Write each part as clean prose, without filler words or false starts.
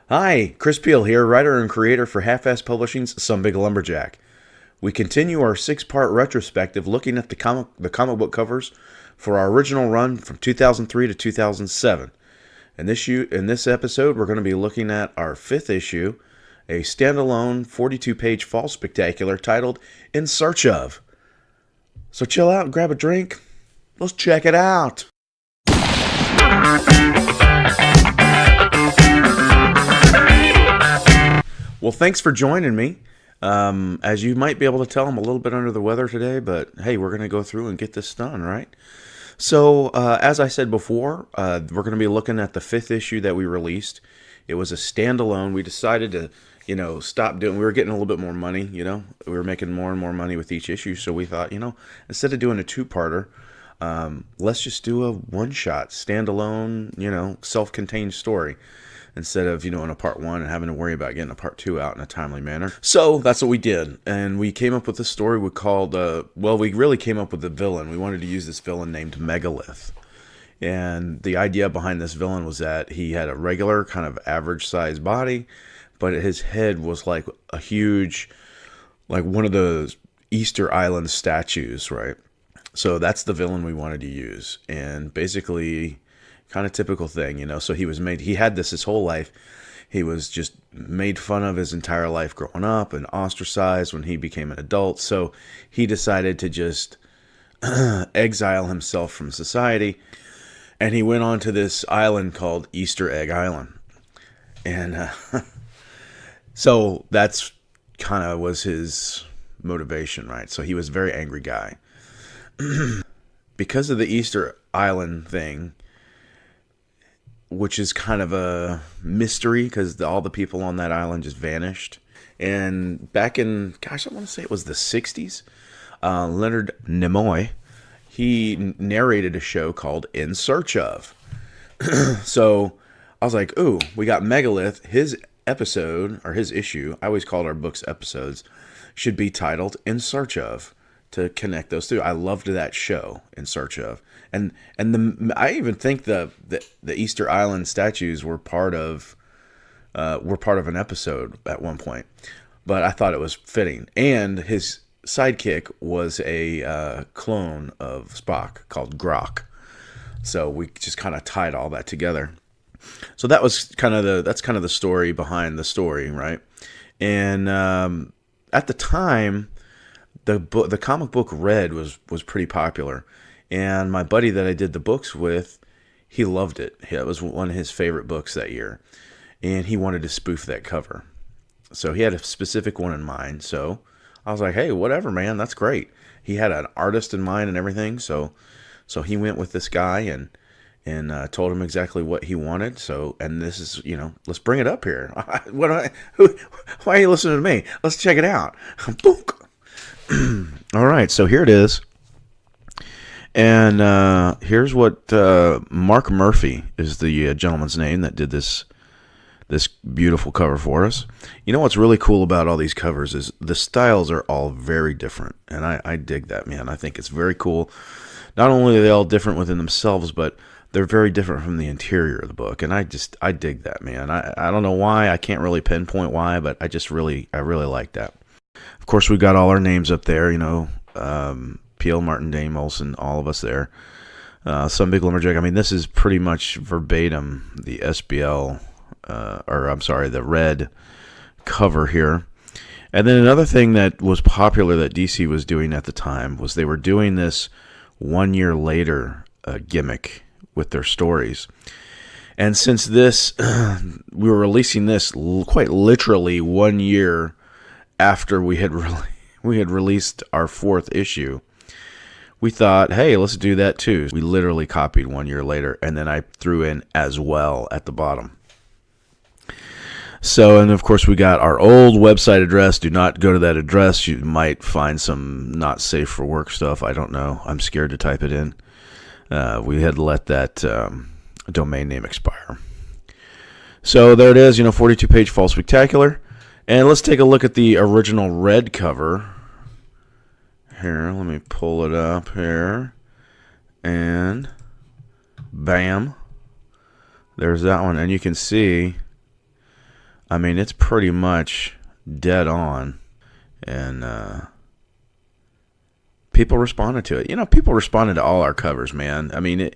Hi, Chris Peel here, writer and creator for Half-Ass Publishing's Some Big Lumberjack. We continue our six-part retrospective looking at the comic book covers for our original run from 2003 to 2007. In this episode, we're going to be looking at our fifth issue, a standalone 42-page fall spectacular titled In Search Of. So chill out and grab a drink. Let's check it out. Well, thanks for joining me. As you might be able to tell, I'm a little bit under the weather today, but hey, we're going to go through and get this done, right? So, as I said before, we're going to be looking at the fifth issue that we released. It was a standalone. We decided to, stop doing. We were getting a little bit more money, We were making more and more money with each issue, so we thought, instead of doing a two-parter, let's just do a one-shot, standalone, self-contained story, instead of, in a part one and having to worry about getting a part two out in a timely manner. So that's what we did. And we came up with this story we called, we really came up with the villain. We wanted to use this villain named Megalith. And the idea behind this villain was that he had a regular kind of average sized body, but his head was like a huge, like one of those Easter Island statues, right? So that's the villain we wanted to use. And basically, kind of typical thing, so he had this his whole life. He was just made fun of his entire life growing up and ostracized when he became an adult. So he decided to just exile himself from society. And he went on to this island called Easter Egg Island. And so that's kind of was his motivation, right? So he was a very angry guy. Because of the Easter Island thing, which is kind of a mystery because all the people on that island just vanished. And back in, I want to say it was the 60s, Leonard Nimoy, he narrated a show called In Search Of. So I was like, ooh, we got Megalith. His episode, or his issue, I always called our books episodes, should be titled In Search Of, to connect those two. I loved that show, In Search Of. And I even think the Easter Island statues were part of an episode at one point, but I thought it was fitting. And his sidekick was a clone of Spock called Grok, so we just kind of tied all that together. So that was kind of the story behind the story, right? And at the time, the comic book Red was pretty popular. And my buddy that I did the books with, he loved it. It was one of his favorite books that year. And he wanted to spoof that cover. So he had a specific one in mind. So I was like, hey, whatever, man, that's great. He had an artist in mind and everything. So he went with this guy and told him exactly what he wanted. So, and this is, let's bring it up here. Why are you listening to me? Let's check it out. All right, so here it is. And here's what Mark Murphy is the gentleman's name that did this beautiful cover for us. You know what's really cool about all these covers is the styles are all very different, and I dig that, man. I think it's very cool. Not only are they all different within themselves, but they're very different from the interior of the book, and I dig that, man. I don't know why. I can't really pinpoint why, but I really like that. Of course, we got all our names up there, Peel, Martin, Dame, Olson, all of us there. Some Big Lumberjack. I mean, this is pretty much verbatim the SBL, the Red cover here. And then another thing that was popular that DC was doing at the time was they were doing this 1 year later gimmick with their stories. And since this, we were releasing this quite literally 1 year after we had released our fourth issue, we thought, hey, let's do that too. We literally copied 1 year later, and then I threw in as well at the bottom. So, and of course, we got our old website address. Do not go to that address. You might find some not safe for work stuff. I don't know. I'm scared to type it in. We had to let that domain name expire. So there it is, 42-page fall spectacular. And let's take a look at the original Red cover. Here, let me pull it up here. And bam. There's that one. And you can see I mean, it's pretty much dead on. And people responded to it. You know, people responded to all our covers, man. I mean,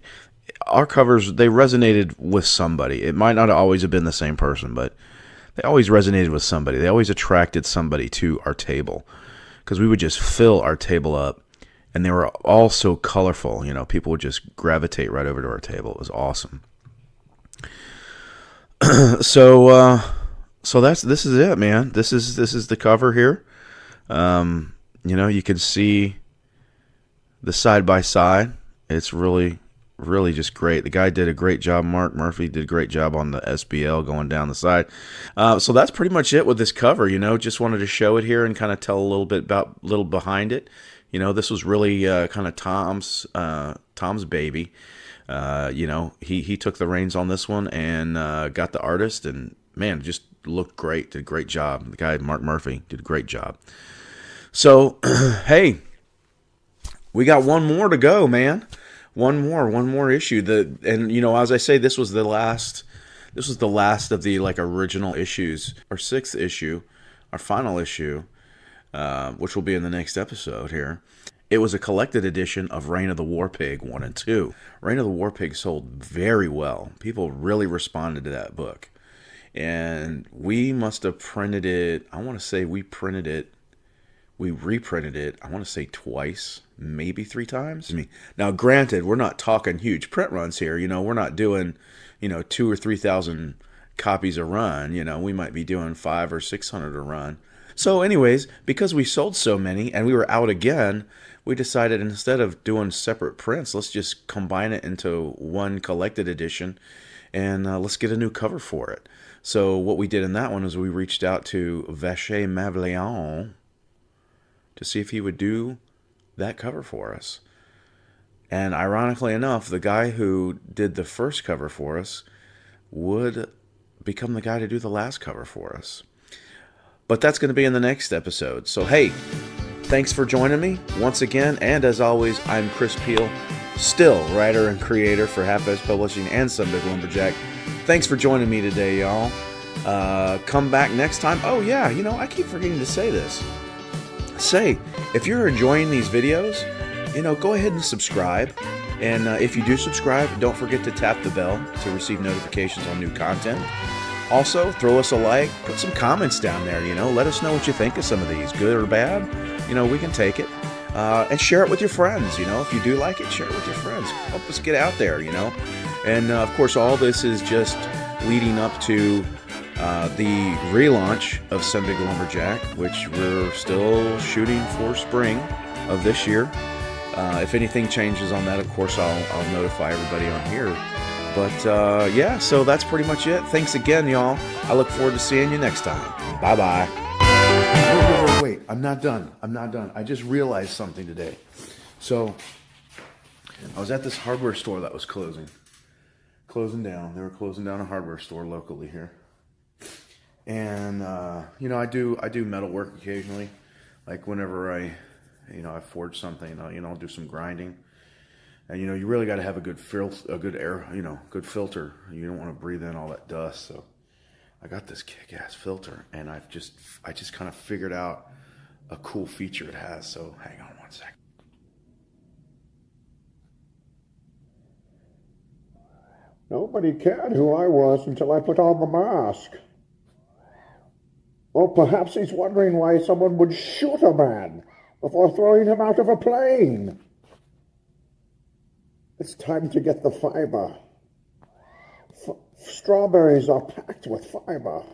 our covers, they resonated with somebody. It might not always have been the same person, but they always resonated with somebody. They always attracted somebody to our table, because we would just fill our table up, and they were all so colorful. You know, people would just gravitate right over to our table. It was awesome. So this is it, man. This is the cover here. You know, you can see the side by side. It's really just great. The guy did a great job. Mark Murphy did a great job on the SBL going down the side. So that's pretty much it with this cover. You know, just wanted to show it here and kind of tell a little bit about little behind it. You know, this was really kind of Tom's baby. You know, he took the reins on this one and got the artist, and man, just looked great. Did a great job. The guy Mark Murphy did a great job. So hey, we got one more to go, man. One more issue. And you know, as I say, this was the last of the like original issues. Our 6th issue, our final issue, which will be in the next episode here. It was a collected edition of Reign of the War Pig 1 and 2. Reign of the War Pig sold very well. People really responded to that book. And we must have printed it, I want to say we reprinted it, I want to say twice, maybe 3 times. Now, granted, we're not talking huge print runs here. You know, we're not doing, you know, 2,000 or 3,000 copies a run. You know, we might be doing 500 or 600 a run. So anyways, because we sold so many and we were out again, we decided instead of doing separate prints, let's just combine it into one collected edition, and let's get a new cover for it. So what we did in that one is we reached out to Vacher Mavleon to see if he would do that cover for us. And ironically enough, the guy who did the first cover for us would become the guy to do the last cover for us. But that's going to be in the next episode. So hey, thanks for joining me once again. And as always, I'm Chris Peel, still writer and creator for Half Edge Publishing and Some Big Lumberjack. Thanks for joining me today, y'all. Come back next time. Oh yeah, you know, I keep forgetting to say this. Say, if you're enjoying these videos, you know, go ahead and subscribe. And if you do subscribe, don't forget to tap the bell to receive notifications on new content. Also, throw us a like, put some comments down there, you know, let us know what you think of some of these, good or bad. You know, we can take it. And share it with your friends, you know, if you do like it, share it with your friends. Help us get out there, you know. And of course, all this is just leading up to the relaunch of Some Big Lumberjack, which we're still shooting for spring of this year. If anything changes on that, of course, I'll notify everybody on here. But yeah, so that's pretty much it. Thanks again, y'all. I look forward to seeing you next time. Bye-bye. Wait, I'm not done. I just realized something today. So I was at this hardware store that was closing down. They were closing down a hardware store locally here. And you know, I do metal work occasionally. Like whenever I forge something, I'll do some grinding. And you know, you really got to have a good air, good filter. You don't want to breathe in all that dust. So I got this kick-ass filter, and I just kind of figured out a cool feature it has. So hang on one second. Nobody cared who I was until I put on the mask. Or perhaps he's wondering why someone would shoot a man before throwing him out of a plane. It's time to get the fiber. Strawberries are packed with fiber.